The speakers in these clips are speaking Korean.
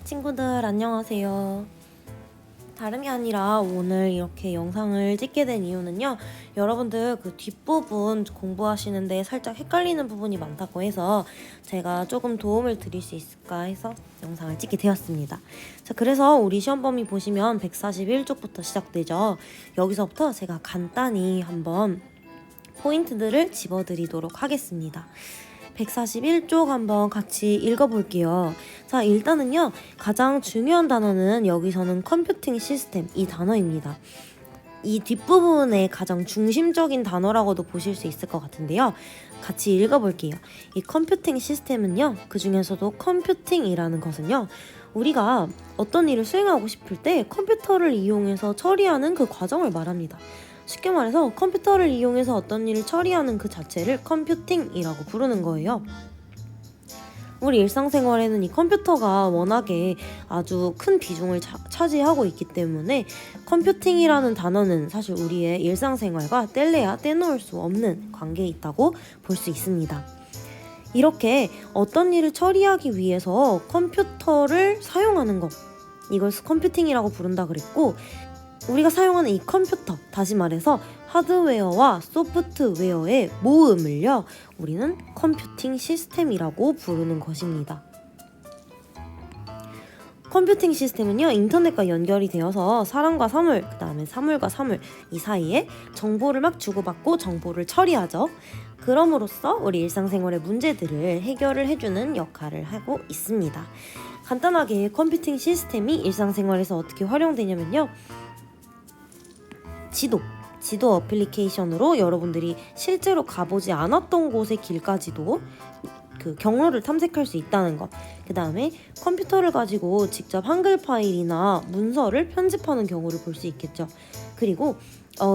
친구들 안녕하세요. 다른 게 아니라 오늘 이렇게 영상을 찍게 된 이유는요, 여러분들 그 뒷부분 공부하시는데 살짝 헷갈리는 부분이 많다고 해서 제가 조금 도움을 드릴 수 있을까 해서 영상을 찍게 되었습니다. 자, 그래서 우리 시험 범위 보시면 141쪽부터 시작되죠. 여기서부터 제가 간단히 한번 포인트들을 집어드리도록 하겠습니다. 141쪽 한번 같이 읽어볼게요. 자, 일단은요, 가장 중요한 단어는 여기서는 컴퓨팅 시스템, 이 단어입니다. 이 뒷부분의 가장 중심적인 단어라고도 보실 수 있을 것 같은데요. 같이 읽어볼게요. 이 컴퓨팅 시스템은요, 그 중에서도 컴퓨팅이라는 것은요, 우리가 어떤 일을 수행하고 싶을 때 컴퓨터를 이용해서 처리하는 그 과정을 말합니다. 쉽게 말해서 컴퓨터를 이용해서 어떤 일을 처리하는 그 자체를 컴퓨팅이라고 부르는 거예요. 우리 일상생활에는 이 컴퓨터가 워낙에 아주 큰 비중을 차지하고 있기 때문에 컴퓨팅이라는 단어는 사실 우리의 일상생활과 뗄래야 떼놓을 수 없는 관계에 있다고 볼 수 있습니다. 이렇게 어떤 일을 처리하기 위해서 컴퓨터를 사용하는 것, 이걸 컴퓨팅이라고 부른다 그랬고, 우리가 사용하는 이 컴퓨터, 다시 말해서 하드웨어와 소프트웨어의 모음을요, 우리는 컴퓨팅 시스템이라고 부르는 것입니다. 컴퓨팅 시스템은요, 인터넷과 연결이 되어서 사람과 사물, 그 다음에 사물과 사물 이 사이에 정보를 막 주고받고 정보를 처리하죠. 그럼으로써 우리 일상생활의 문제들을 해결을 해주는 역할을 하고 있습니다. 간단하게 컴퓨팅 시스템이 일상생활에서 어떻게 활용되냐면요, 지도 어플리케이션으로 여러분들이 실제로 가보지 않았던 곳의 길까지도 그 경로를 탐색할 수 있다는 것. 그 다음에 컴퓨터를 가지고 직접 한글 파일이나 문서를 편집하는 경우를 볼 수 있겠죠. 그리고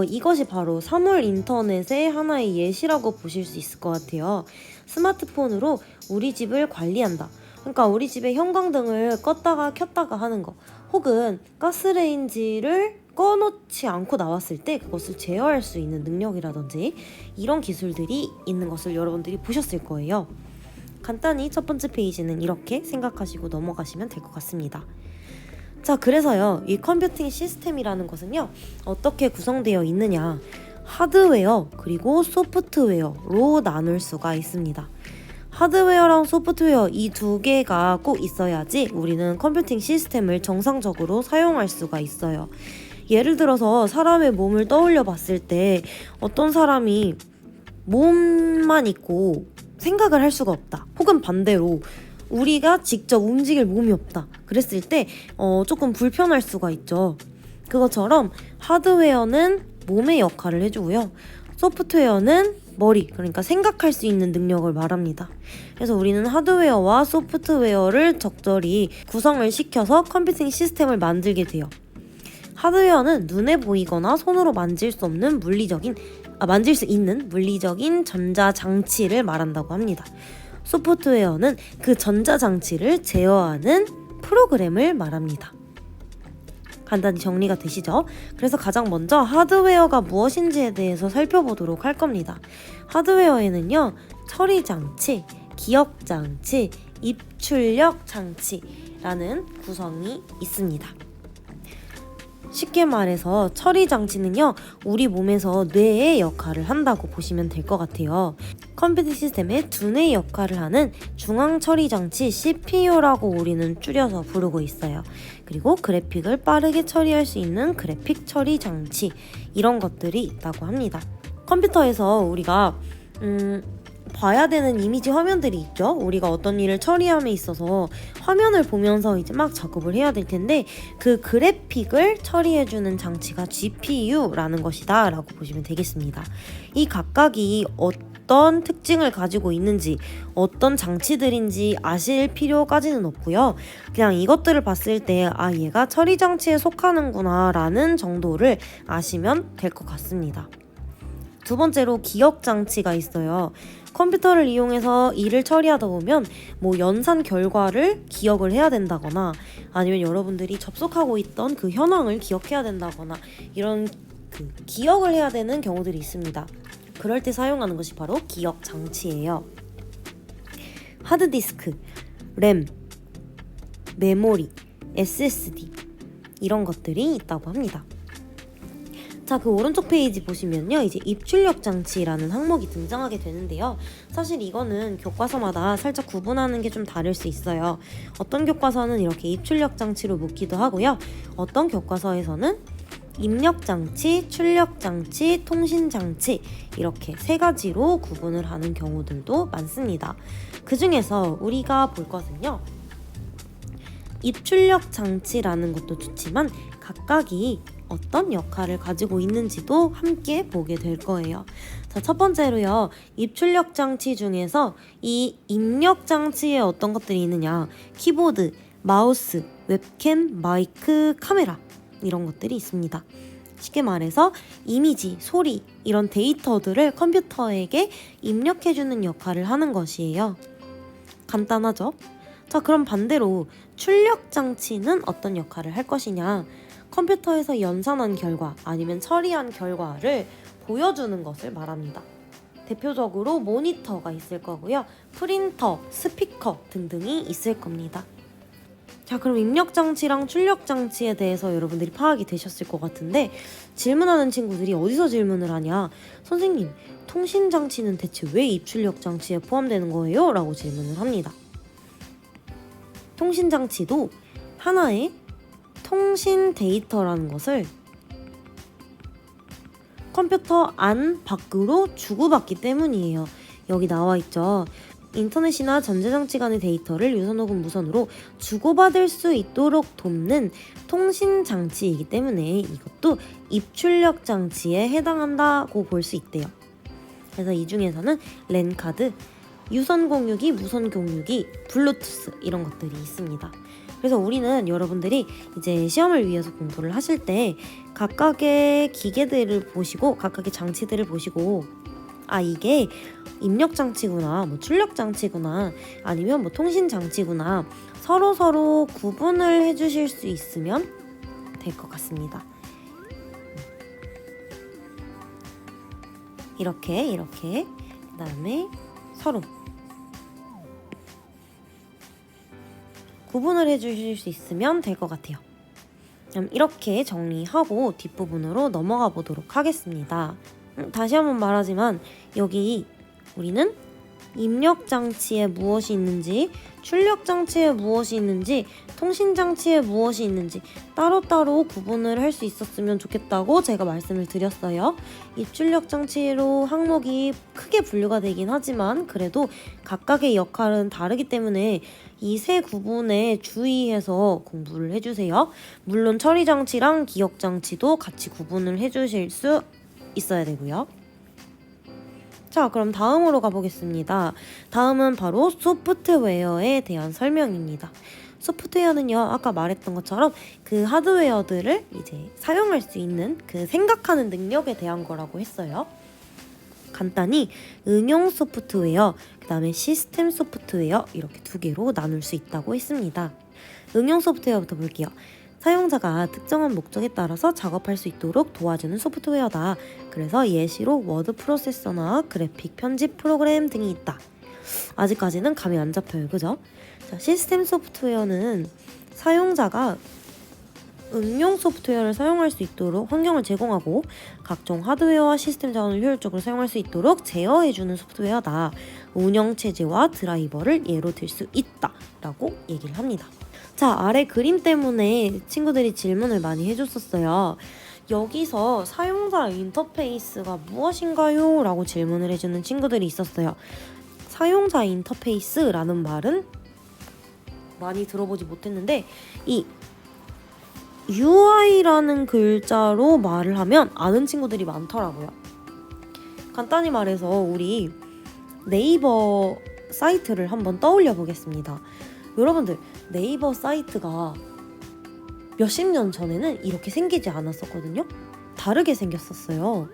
이것이 바로 사물 인터넷의 하나의 예시라고 보실 수 있을 것 같아요. 스마트폰으로 우리 집을 관리한다. 그러니까 우리 집의 형광등을 껐다가 켰다가 하는 거, 혹은 가스레인지를 꺼놓지 않고 나왔을 때 그것을 제어할 수 있는 능력이라든지 이런 기술들이 있는 것을 여러분들이 보셨을 거예요. 간단히 첫 번째 페이지는 이렇게 생각하시고 넘어가시면 될 것 같습니다. 자, 그래서요, 이 컴퓨팅 시스템이라는 것은요, 어떻게 구성되어 있느냐, 하드웨어 그리고 소프트웨어로 나눌 수가 있습니다. 하드웨어랑 소프트웨어 이 두 개가 꼭 있어야지 우리는 컴퓨팅 시스템을 정상적으로 사용할 수가 있어요. 예를 들어서 사람의 몸을 떠올려 봤을 때 어떤 사람이 몸만 있고 생각을 할 수가 없다, 혹은 반대로 우리가 직접 움직일 몸이 없다 그랬을 때 조금 불편할 수가 있죠. 그것처럼 하드웨어는 몸의 역할을 해주고요, 소프트웨어는 머리, 그러니까 생각할 수 있는 능력을 말합니다. 그래서 우리는 하드웨어와 소프트웨어를 적절히 구성을 시켜서 컴퓨팅 시스템을 만들게 돼요. 하드웨어는 눈에 보이거나 손으로 만질 수 있는 물리적인 전자장치를 말한다고 합니다. 소프트웨어는 그 전자장치를 제어하는 프로그램을 말합니다. 간단히 정리가 되시죠? 그래서 가장 먼저 하드웨어가 무엇인지에 대해서 살펴보도록 할 겁니다. 하드웨어에는요, 처리장치, 기억장치, 입출력 장치라는 구성이 있습니다. 쉽게 말해서 처리장치는요, 우리 몸에서 뇌의 역할을 한다고 보시면 될 것 같아요. 컴퓨터 시스템의 두뇌 역할을 하는 중앙처리장치 CPU라고 우리는 줄여서 부르고 있어요. 그리고 그래픽을 빠르게 처리할 수 있는 그래픽 처리장치, 이런 것들이 있다고 합니다. 컴퓨터에서 우리가 봐야 되는 이미지 화면들이 있죠. 우리가 어떤 일을 처리함에 있어서 화면을 보면서 이제 막 작업을 해야 될 텐데, 그 그래픽을 처리해주는 장치가 GPU라는 것이다 라고 보시면 되겠습니다. 이 각각이 어떤 특징을 가지고 있는지, 어떤 장치들인지 아실 필요까지는 없고요. 그냥 이것들을 봤을 때 얘가 처리 장치에 속하는구나 라는 정도를 아시면 될 것 같습니다. 두 번째로 기억 장치가 있어요. 컴퓨터를 이용해서 일을 처리하다 보면 연산 결과를 기억을 해야 된다거나, 아니면 여러분들이 접속하고 있던 그 현황을 기억해야 된다거나, 이런 기억을 해야 되는 경우들이 있습니다. 그럴 때 사용하는 것이 바로 기억 장치예요. 하드디스크, 램, 메모리, SSD 이런 것들이 있다고 합니다. 자, 그 오른쪽 페이지 보시면요, 이제 입출력 장치라는 항목이 등장하게 되는데요. 사실 이거는 교과서마다 살짝 구분하는 게 좀 다를 수 있어요. 어떤 교과서는 이렇게 입출력 장치로 묻기도 하고요. 어떤 교과서에서는 입력 장치, 출력 장치, 통신 장치 이렇게 세 가지로 구분을 하는 경우들도 많습니다. 그 중에서 우리가 볼 것은요, 입출력 장치라는 것도 좋지만 각각이 어떤 역할을 가지고 있는지도 함께 보게 될 거예요. 자, 첫 번째로요, 입출력 장치 중에서 이 입력 장치에 어떤 것들이 있느냐, 키보드, 마우스, 웹캠, 마이크, 카메라 이런 것들이 있습니다. 쉽게 말해서 이미지, 소리 이런 데이터들을 컴퓨터에게 입력해주는 역할을 하는 것이에요. 간단하죠? 자, 그럼 반대로 출력 장치는 어떤 역할을 할 것이냐, 컴퓨터에서 연산한 결과 아니면 처리한 결과를 보여주는 것을 말합니다. 대표적으로 모니터가 있을 거고요, 프린터, 스피커 등등이 있을 겁니다. 자, 그럼 입력 장치랑 출력 장치에 대해서 여러분들이 파악이 되셨을 것 같은데, 질문하는 친구들이 어디서 질문을 하냐, 선생님, 통신 장치는 대체 왜 입출력 장치에 포함되는 거예요? 라고 질문을 합니다. 통신 장치도 하나의 통신 데이터라는 것을 컴퓨터 안 밖으로 주고받기 때문이에요. 여기 나와 있죠. 인터넷이나 전자장치 간의 데이터를 유선 혹은 무선으로 주고받을 수 있도록 돕는 통신 장치이기 때문에 이것도 입출력 장치에 해당한다고 볼 수 있대요. 그래서 이 중에서는 랜 카드, 유선 공유기, 무선 공유기, 블루투스 이런 것들이 있습니다. 그래서 우리는 여러분들이 이제 시험을 위해서 공부를 하실 때 각각의 기계들을 보시고 각각의 장치들을 보시고, 아, 이게 입력 장치구나, 뭐 출력 장치구나, 아니면 뭐 통신 장치구나, 서로 구분을 해주실 수 있으면 될 것 같습니다. 이렇게 그다음에 서로 구분을 해주실 수 있으면 될 것 같아요. 그럼 이렇게 정리하고 뒷부분으로 넘어가 보도록 하겠습니다. 다시 한번 말하지만 여기 우리는 입력 장치에 무엇이 있는지, 출력 장치에 무엇이 있는지, 통신 장치에 무엇이 있는지 따로따로 구분을 할 수 있었으면 좋겠다고 제가 말씀을 드렸어요. 입출력 장치로 항목이 크게 분류가 되긴 하지만 그래도 각각의 역할은 다르기 때문에 이 세 구분에 주의해서 공부를 해주세요. 물론 처리 장치랑 기억 장치도 같이 구분을 해주실 수 있어야 되고요. 자, 그럼 다음으로 가보겠습니다. 다음은 바로 소프트웨어에 대한 설명입니다. 소프트웨어는요, 아까 말했던 것처럼 그 하드웨어들을 이제 사용할 수 있는 그 생각하는 능력에 대한 거라고 했어요. 간단히 응용 소프트웨어, 그 다음에 시스템 소프트웨어 이렇게 두 개로 나눌 수 있다고 했습니다. 응용 소프트웨어부터 볼게요. 사용자가 특정한 목적에 따라서 작업할 수 있도록 도와주는 소프트웨어다. 그래서 예시로 워드 프로세서나 그래픽 편집 프로그램 등이 있다. 아직까지는 감이 안 잡혀요, 그죠? 자, 시스템 소프트웨어는 사용자가 응용 소프트웨어를 사용할 수 있도록 환경을 제공하고 각종 하드웨어와 시스템 자원을 효율적으로 사용할 수 있도록 제어해주는 소프트웨어다. 운영체제와 드라이버를 예로 들 수 있다 라고 얘기를 합니다. 자, 아래 그림 때문에 친구들이 질문을 많이 해줬었어요. 여기서 사용자 인터페이스가 무엇인가요? 라고 질문을 해주는 친구들이 있었어요. 사용자 인터페이스라는 말은 많이 들어보지 못했는데, 이 UI라는 글자로 말을 하면 아는 친구들이 많더라고요. 간단히 말해서 우리 네이버 사이트를 한번 떠올려 보겠습니다. 여러분들, 네이버 사이트가 몇십 년 전에는 이렇게 생기지 않았었거든요. 다르게 생겼었어요.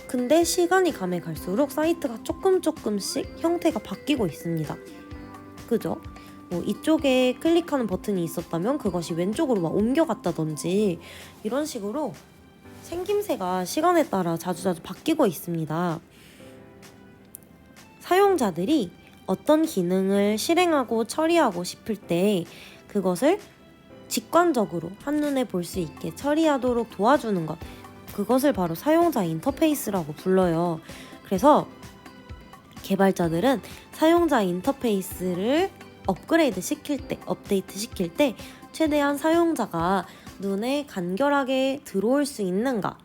근데 시간이 가면 갈수록 사이트가 조금씩 형태가 바뀌고 있습니다. 그죠? 뭐 이쪽에 클릭하는 버튼이 있었다면 그것이 왼쪽으로 막 옮겨갔다든지 이런 식으로 생김새가 시간에 따라 자주 바뀌고 있습니다. 사용자들이 어떤 기능을 실행하고 처리하고 싶을 때 그것을 직관적으로 한눈에 볼 수 있게 처리하도록 도와주는 것, 그것을 바로 사용자 인터페이스라고 불러요. 그래서 개발자들은 사용자 인터페이스를 업그레이드 시킬 때, 업데이트 시킬 때 최대한 사용자가 눈에 간결하게 들어올 수 있는가,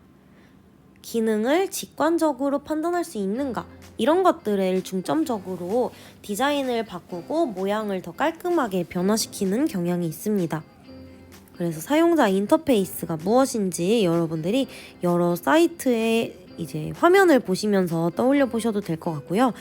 기능을 직관적으로 판단할 수 있는가, 이런 것들을 중점적으로 디자인을 바꾸고 모양을 더 깔끔하게 변화시키는 경향이 있습니다. 그래서 사용자 인터페이스가 무엇인지 여러분들이 여러 사이트의 이제 화면을 보시면서 떠올려 보셔도 될 것 같고요.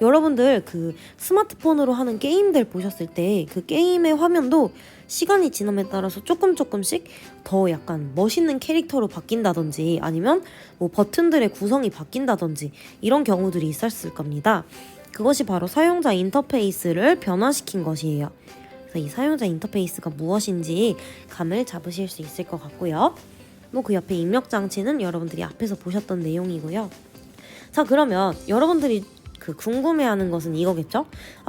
여러분들 그 스마트폰으로 하는 게임들 보셨을 때 그 게임의 화면도 시간이 지남에 따라서 조금씩 더 약간 멋있는 캐릭터로 바뀐다든지 아니면 뭐 버튼들의 구성이 바뀐다든지 이런 경우들이 있었을 겁니다. 그것이 바로 사용자 인터페이스를 변화시킨 것이에요. 그래서 이 사용자 인터페이스가 무엇인지 감을 잡으실 수 있을 것 같고요. 뭐 그 옆에 입력 장치는 여러분들이 앞에서 보셨던 내용이고요. 자, 그러면 여러분들이 그 궁금해하는 것은 이거겠죠?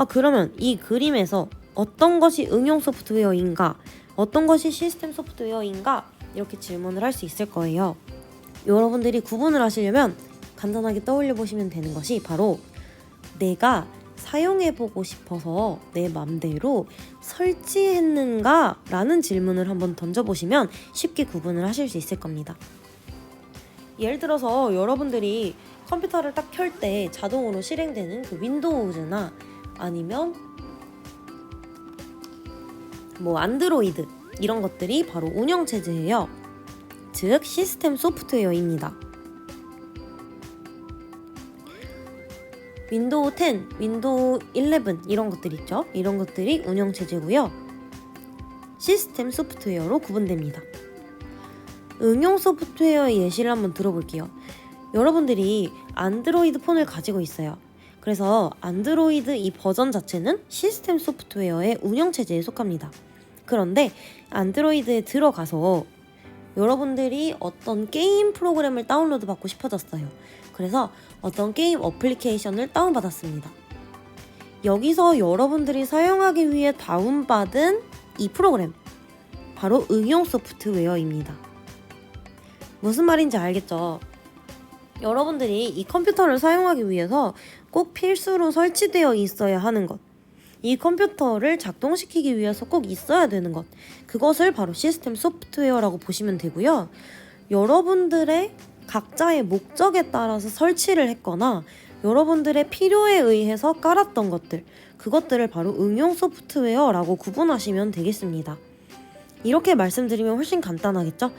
그러면 이 그림에서 어떤 것이 응용 소프트웨어인가, 어떤 것이 시스템 소프트웨어인가, 이렇게 질문을 할 수 있을 거예요. 여러분들이 구분을 하시려면 간단하게 떠올려 보시면 되는 것이 바로 내가 사용해보고 싶어서 내 맘대로 설치했는가? 라는 질문을 한번 던져보시면 쉽게 구분을 하실 수 있을 겁니다. 예를 들어서 여러분들이 컴퓨터를 딱 켤 때 자동으로 실행되는 그 윈도우즈나 아니면 뭐 안드로이드, 이런 것들이 바로 운영체제예요. 즉 시스템 소프트웨어입니다. 윈도우 10, 윈도우 11 이런 것들 있죠. 이런 것들이 운영체제고요. 시스템 소프트웨어로 구분됩니다. 응용 소프트웨어의 예시를 한번 들어볼게요. 여러분들이 안드로이드 폰을 가지고 있어요. 그래서 안드로이드 이 버전 자체는 시스템 소프트웨어의 운영체제에 속합니다. 그런데 안드로이드에 들어가서 여러분들이 어떤 게임 프로그램을 다운로드 받고 싶어졌어요. 그래서 어떤 게임 어플리케이션을 다운받았습니다. 여기서 여러분들이 사용하기 위해 다운받은 이 프로그램, 바로 응용 소프트웨어입니다. 무슨 말인지 알겠죠? 여러분들이 이 컴퓨터를 사용하기 위해서 꼭 필수로 설치되어 있어야 하는 것, 이 컴퓨터를 작동시키기 위해서 꼭 있어야 되는 것, 그것을 바로 시스템 소프트웨어라고 보시면 되고요. 여러분들의 각자의 목적에 따라서 설치를 했거나 여러분들의 필요에 의해서 깔았던 것들, 그것들을 바로 응용 소프트웨어라고 구분하시면 되겠습니다. 이렇게 말씀드리면 훨씬 간단하겠죠?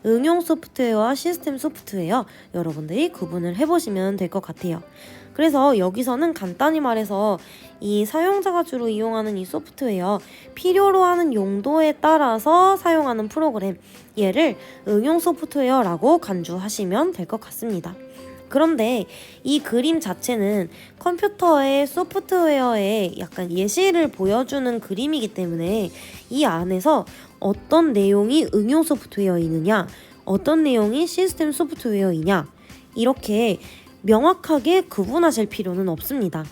응용 소프트웨어와 시스템 소프트웨어, 여러분들이 구분을 해보시면 될 것 같아요. 그래서 여기서는 간단히 말해서 이 사용자가 주로 이용하는 이 소프트웨어, 필요로 하는 용도에 따라서 사용하는 프로그램, 얘를 응용 소프트웨어라고 간주하시면 될 것 같습니다. 그런데 이 그림 자체는 컴퓨터의 소프트웨어의 약간 예시를 보여주는 그림이기 때문에 이 안에서 어떤 내용이 응용 소프트웨어이느냐, 어떤 내용이 시스템 소프트웨어이냐, 이렇게 명확하게 구분하실 필요는 없습니다.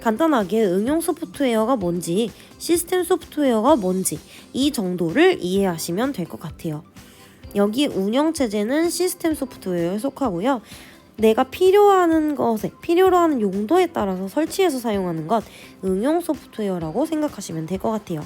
간단하게 응용 소프트웨어가 뭔지, 시스템 소프트웨어가 뭔지 이 정도를 이해하시면 될 것 같아요. 여기 운영체제는 시스템 소프트웨어에 속하고요. 내가 필요로 하는 용도에 따라서 설치해서 사용하는 것, 응용 소프트웨어라고 생각하시면 될 것 같아요.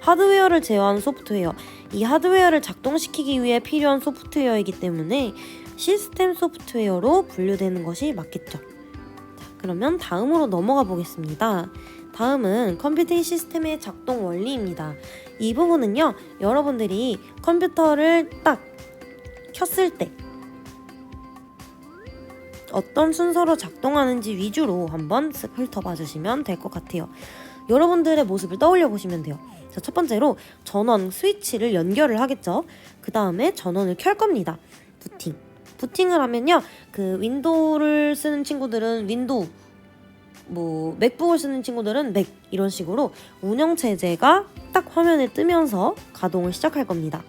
하드웨어를 제어하는 소프트웨어, 이 하드웨어를 작동시키기 위해 필요한 소프트웨어이기 때문에 시스템 소프트웨어로 분류되는 것이 맞겠죠. 자, 그러면 다음으로 넘어가 보겠습니다. 다음은 컴퓨팅 시스템의 작동 원리입니다. 이 부분은요, 여러분들이 컴퓨터를 딱 켰을 때 어떤 순서로 작동하는지 위주로 한번 훑어봐 주시면 될 것 같아요. 여러분들의 모습을 떠올려 보시면 돼요. 자, 첫 번째로 전원 스위치를 연결을 하겠죠. 그 다음에 전원을 켤 겁니다. 부팅을 하면요, 그 윈도우를 쓰는 친구들은 윈도우, 뭐 맥북을 쓰는 친구들은 맥, 이런 식으로 운영체제가 딱 화면에 뜨면서 가동을 시작할 겁니다.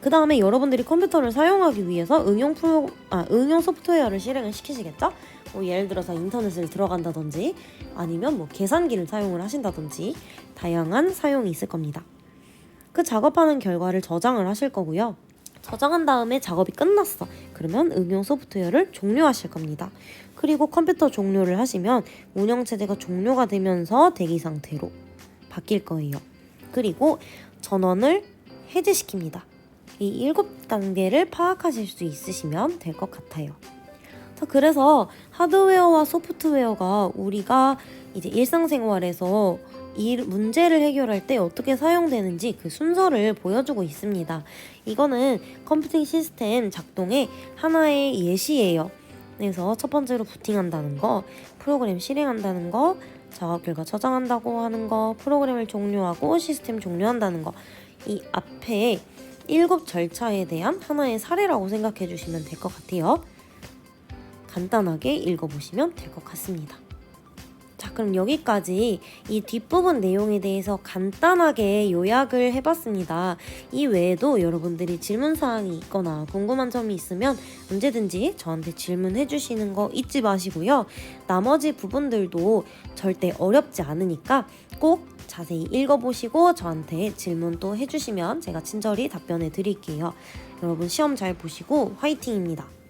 그 다음에 여러분들이 컴퓨터를 사용하기 위해서 응용 소프트웨어를 실행을 시키시겠죠? 뭐 예를 들어서 인터넷을 들어간다든지 아니면 뭐 계산기를 사용을 하신다든지 다양한 사용이 있을 겁니다. 그 작업하는 결과를 저장을 하실 거고요. 저장한 다음에 작업이 끝났어. 그러면 응용 소프트웨어를 종료하실 겁니다. 그리고 컴퓨터 종료를 하시면 운영체제가 종료가 되면서 대기 상태로 바뀔 거예요. 그리고 전원을 해제시킵니다. 이 7단계를 파악하실 수 있으시면 될 것 같아요. 그래서 하드웨어와 소프트웨어가 우리가 이제 일상생활에서 이 문제를 해결할 때 어떻게 사용되는지 그 순서를 보여주고 있습니다. 이거는 컴퓨팅 시스템 작동의 하나의 예시예요. 그래서 첫 번째로 부팅한다는 거, 프로그램 실행한다는 거, 작업 결과 저장한다고 하는 거, 프로그램을 종료하고 시스템 종료한다는 거, 이 앞에 7 절차에 대한 하나의 사례라고 생각해 주시면 될 것 같아요. 간단하게 읽어보시면 될 것 같습니다. 자, 그럼 여기까지 이 뒷부분 내용에 대해서 간단하게 요약을 해봤습니다. 이 외에도 여러분들이 질문사항이 있거나 궁금한 점이 있으면 언제든지 저한테 질문해 주시는 거 잊지 마시고요. 나머지 부분들도 절대 어렵지 않으니까 꼭 자세히 읽어보시고 저한테 질문 또 해주시면 제가 친절히 답변해 드릴게요. 여러분 시험 잘 보시고 화이팅입니다.